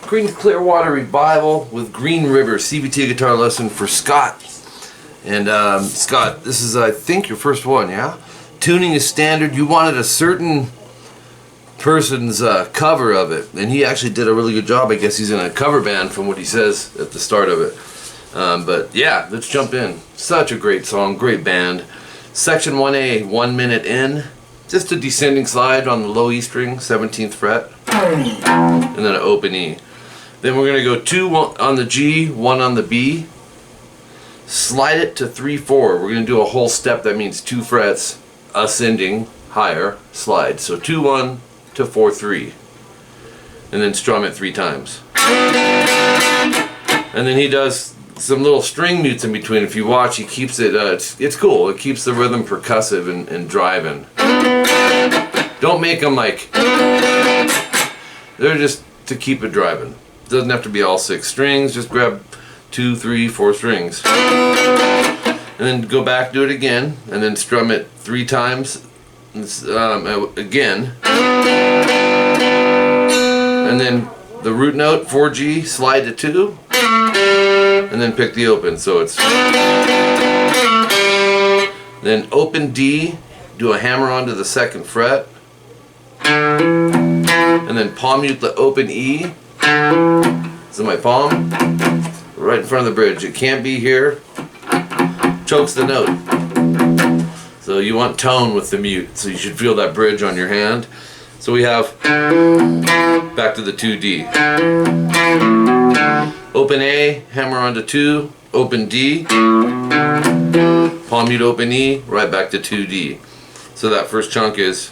Creedence Clearwater Revival with Green River CVT guitar lesson for Scott. And Scott, this is I think your first one, yeah? Tuning is standard. You wanted a certain person's cover of it, and he actually did a really good job. I guess he's in a cover band from what he says at the start of it. But yeah, let's jump in. Such a great song, great band. Section 1A, 1 minute in. Just a descending slide on the low E string, 17th fret, and then an open E. Then we're going to go 2 on the G, 1 on the B. Slide it to 3-4. We're going to do a whole step. That means 2 frets ascending higher, slide. So 2-1 to 4-3. And then strum it 3 times. And then he does some little string mutes in between. If you watch, he keeps it, it's cool. It keeps the rhythm percussive and driving. Don't make them like, they're just to keep it driving. Doesn't have to be all 6 strings. Just grab 2, 3, 4 strings, and then go back, do it again, and then strum it 3 times again, and then the root note 4G, slide to 2, and then pick the open. So it's then open D, do a hammer onto the 2nd fret, and then palm mute the open E. So my palm right in front of the bridge. It can't be here. Chokes the note. So you want tone with the mute. So you should feel that bridge on your hand. So we have back to the 2D. Open A, hammer onto 2, open D, palm mute open E, right back to 2D. So that first chunk is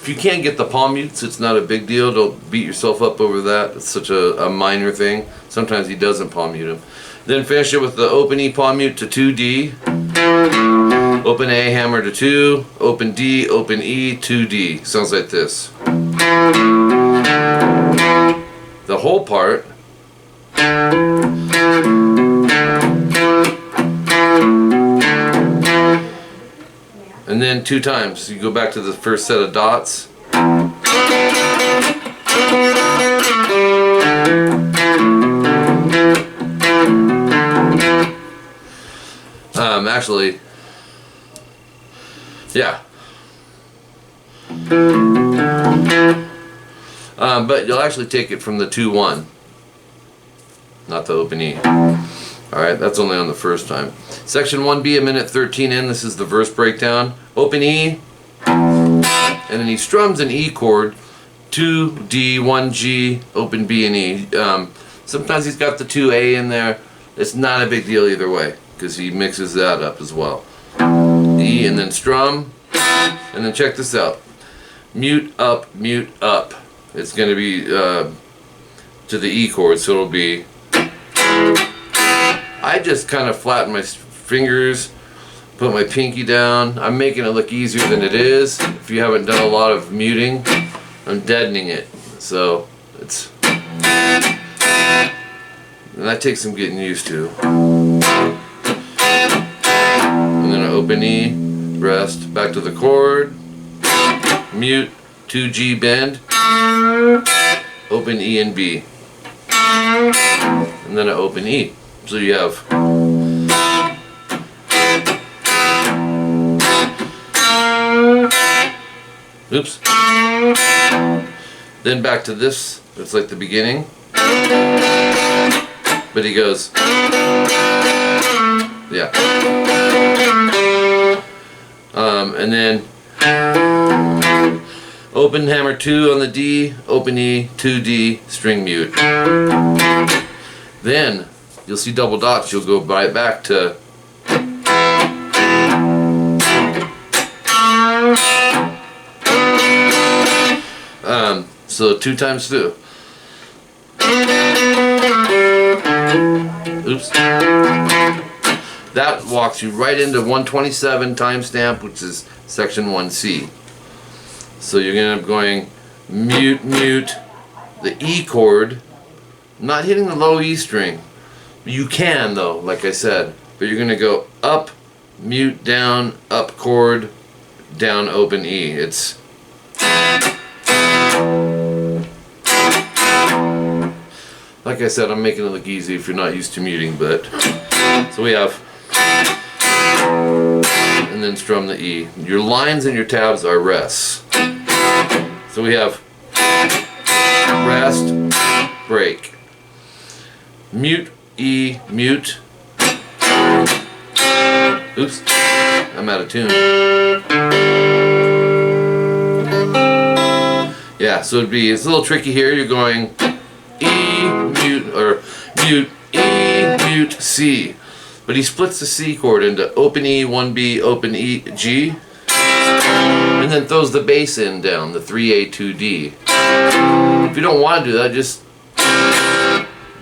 if you can't get the palm mutes, it's not a big deal. Don't beat yourself up over that. It's such a minor thing. Sometimes he doesn't palm mute them. Then finish it with the open E palm mute to 2D. Open A, hammer to 2. Open D, open E, 2D. Sounds like this. The whole part. And then 2 times. You go back to the first set of dots. Actually, yeah. But you'll actually take it from the 2-1, not the open E. Alright, that's only on the first time. Section 1B, 1:13 in. This is the verse breakdown. Open E, and then he strums an E chord, 2D, 1G, open B and E. Sometimes he's got the 2A in there. It's not a big deal either way, because he mixes that up as well. E, and then strum, and then check this out. Mute up, mute up. It's going to be to the E chord, so it'll be. I just kind of flatten my fingers, put my pinky down. I'm making it look easier than it is. If you haven't done a lot of muting, I'm deadening it. So it's, and that takes some getting used to. And then an open E, rest, back to the chord, mute, 2G bend, open E and B, and then an open E. So you have oops. Then back to this. It's like the beginning. But he goes, yeah. And then open hammer 2 on the D, open E, 2D, string mute. Then you'll see double dots. You'll go right back to so 2 times 2. Oops. That walks you right into 127 timestamp, which is section 1C. So you're going to end up going mute, mute, the E chord, not hitting the low E string. You can though, like I said, but you're going to go up, mute, down, up chord, down, open E. It's like I said, I'm making it look easy if you're not used to muting, but so we have, and then strum the E. Your lines and your tabs are rests. So we have rest, break, mute, E, mute. Oops, I'm out of tune. Yeah, so it's a little tricky here. You're going E, mute, or mute, E, mute, C. But he splits the C chord into open E, 1B, open E, G, and then throws the bass in down, the 3A, 2D. If you don't want to do that, just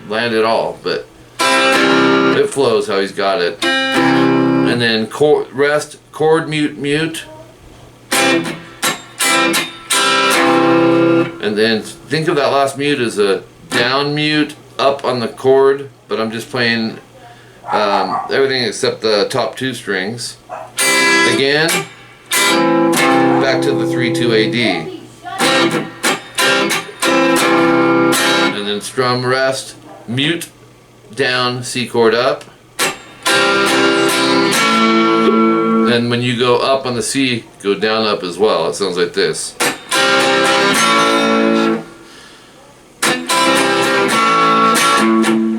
land it all, but it flows how he's got it. And then chord, rest, chord, mute, mute. And then think of that last mute as a down mute, up on the chord, but I'm just playing everything except the top two strings. Again, back to the 3-2-A-D. And then strum, rest, mute, down, C chord up. And when you go up on the C, go down, up as well. It sounds like this.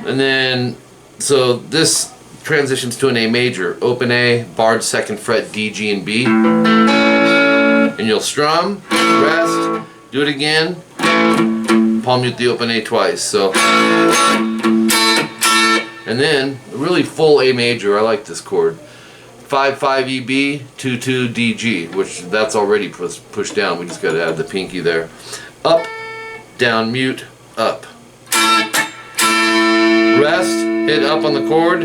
And then, so this transitions to an A major. Open A, barred 2nd fret, D, G, and B. And you'll strum, rest, do it again, palm mute the open A twice. So, and then a really full A major. I like this chord. 5-5 EB, 2-2 DG, which that's already pushed down. We just got to add the pinky there. Up, down, mute, up. Rest, hit up on the chord,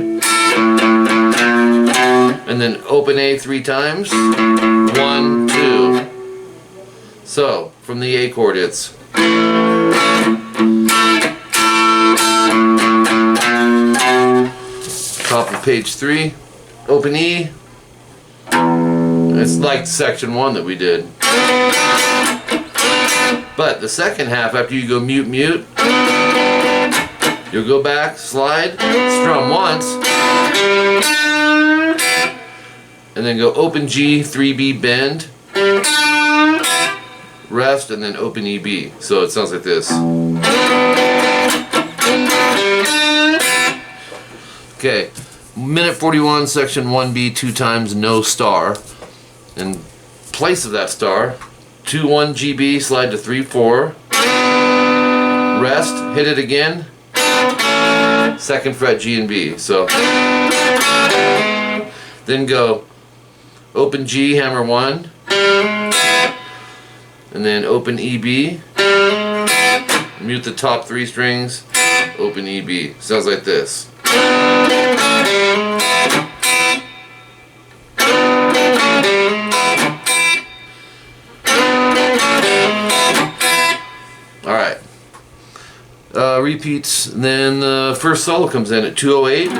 and then open A 3 times. 1, 2. So from the A chord, it's top of page 3. Open E. It's like section 1 that we did. But the second half, after you go mute, mute, you'll go back, slide, strum once, and then go open G, 3B, bend, rest, and then open EB. So it sounds like this. Okay. Minute 41, section 1B, 2 times, no star. In place of that star, 2-1 GB, slide to 3-4. Rest, hit it again. 2nd fret, G and B. So then go open G, hammer 1, and then open EB. Mute the top 3 strings. Open EB. Sounds like this. Alright. Repeats. Then the first solo comes in at 208.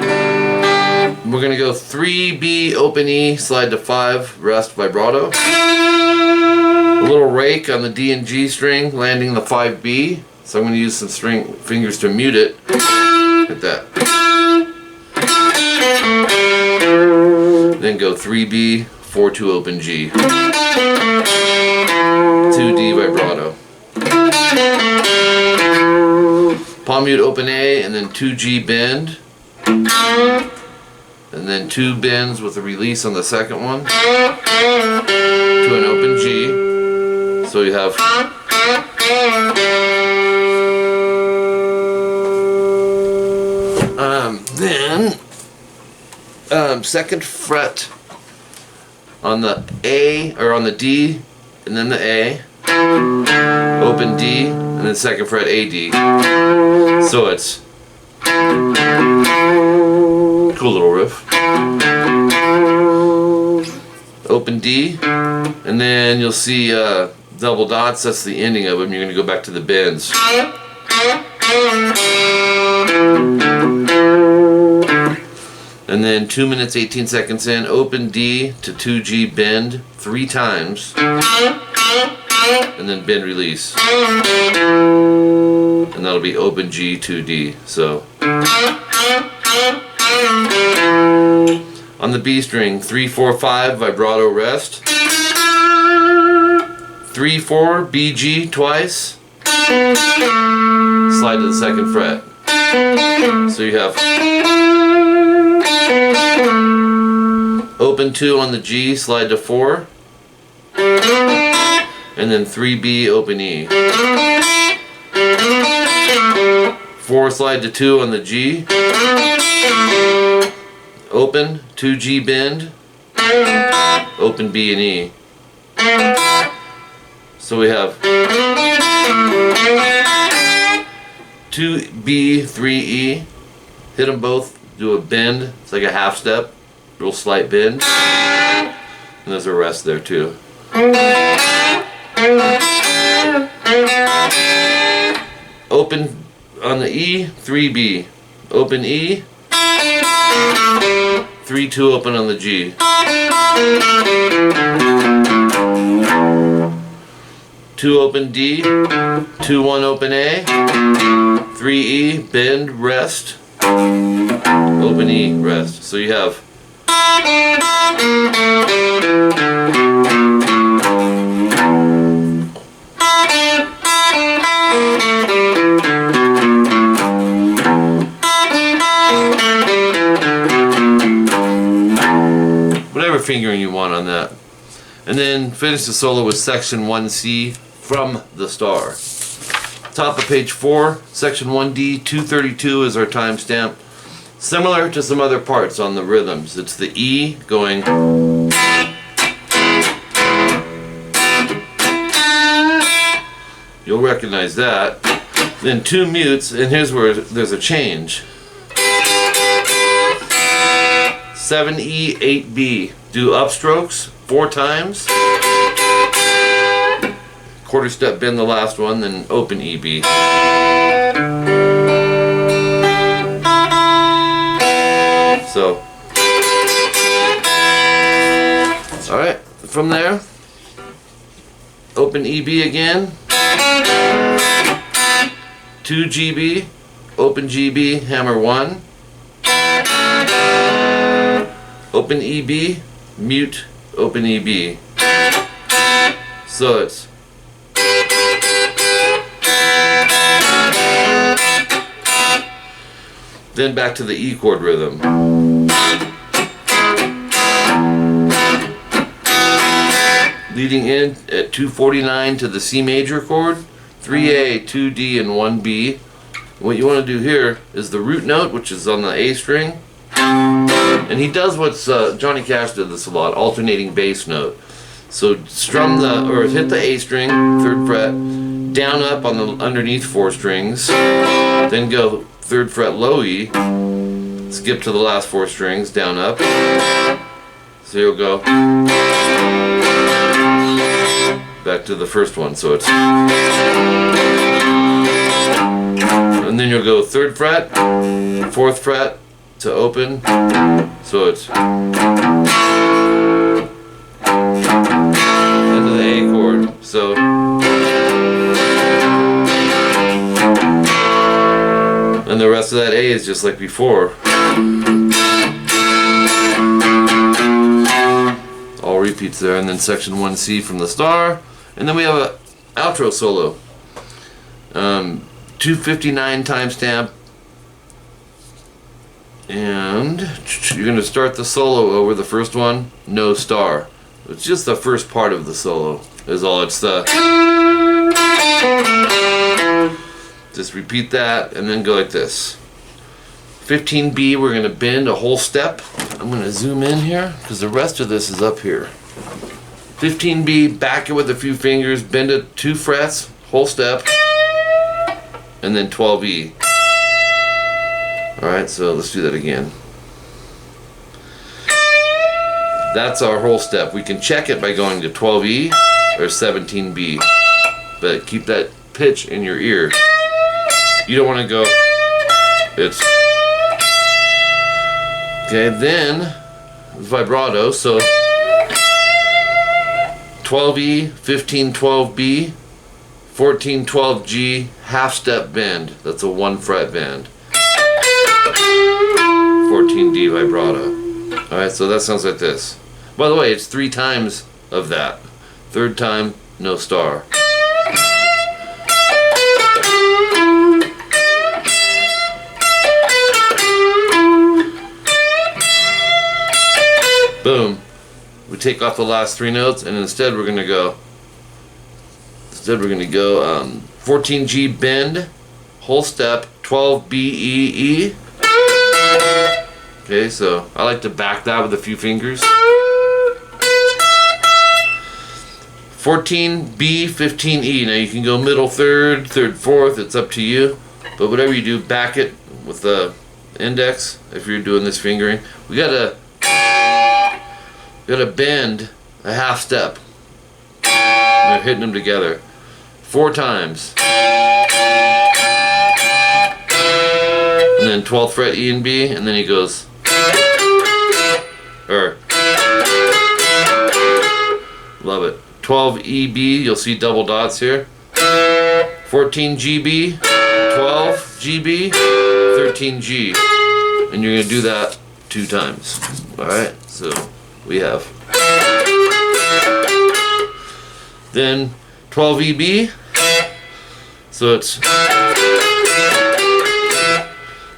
We're going to go 3B, open E, slide to 5, rest, vibrato. A little rake on the D and G string, landing the 5B. So I'm going to use some string fingers to mute it. Hit that. Then go 3B, 4-2 open G. 2D vibrato. Palm mute open A, and then 2G bend. And then 2 bends with a release on the second one. To an open G. So you have then 2nd fret on the A, or on the D, and then the A, open D, and then 2nd fret A D. So it's cool little riff. Open D, and then you'll see double dots. That's the ending of them. You're going to go back to the bends. And then 2 minutes 18 seconds in, open D to 2G bend 3 times, and then bend release, and that'll be open G 2D. So on the B string, 3-4-5 vibrato rest, 3-4 BG twice, slide to the 2nd fret. So you have open 2 on the G, slide to 4, and then 3B open E. 4 slide to 2 on the G, open 2G bend, open B and E. So we have 2B 3E, hit them both, do a bend, it's like a half step, real slight bend, and there's a rest there too. Open on the E, 3B, open E, 3-2 open on the G. 2 open D, 2-1 open A, 3E, bend, rest, open E, rest. So you have whatever fingering you want on that. And then finish the solo with section 1C from the star. Top of page 4, section 1D, 232 is our timestamp. Similar to some other parts on the rhythms. It's the E going. You'll recognize that. Then 2 mutes, and here's where there's a change. 7E, 8B. Do upstrokes 4 times. Quarter step bend the last one, then open EB. So, alright, from there, open EB again, 2 GB, open GB, hammer 1, open EB, mute, open EB. So it's then back to the E chord rhythm. Leading in at 249 to the C major chord, 3A, 2D, and 1B. What you want to do here is the root note, which is on the A string, and he does what's Johnny Cash did this a lot, alternating bass note. So strum hit the A string, 3rd fret, down up on the underneath 4 strings, then go 3rd fret low E, skip to the last 4 strings, down up. So you'll go back to the first one, so it's, and then you'll go 3rd fret, 4th fret to open, so it's into the A chord. So and the rest of that A is just like before. All repeats there, and then section 1C from the star. And then we have an outro solo. 259 timestamp. And you're going to start the solo over the first one, no star. It's just the first part of the solo is all. It's the, just repeat that and then go like this. 15B, we're going to bend a whole step. I'm going to zoom in here because the rest of this is up here. 15B, back it with a few fingers, bend it 2 frets, whole step, and then 12E. Alright, so let's do that again. That's our whole step. We can check it by going to 12E or 17B, but keep that pitch in your ear. You don't want to go, it's, okay, then vibrato, so 12E, 15-12B, 14-12G, half step bend. That's a 1 fret bend. 14D vibrato. Alright, so that sounds like this. By the way, it's 3 times of that. Third time, no star. Boom. We take off the last 3 notes, and instead we're gonna go 14G bend, whole step, 12 B E E. Okay, so I like to back that with a few fingers. 14 B, 15 E. Now you can go middle third, third fourth. It's up to you. But whatever you do, back it with the index. If you're doing this fingering, we gotta bend a half step. We're hitting them together 4 times. And then 12th fret E and B, and then he goes, love it. 12 EB, you'll see double dots here. 14 GB, 12 GB, 13 G. And you're gonna do that 2 times. Alright, so we have. Then 12 EB, so it's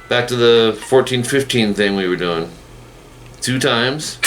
back to the 14-15 thing we were doing. 2 times.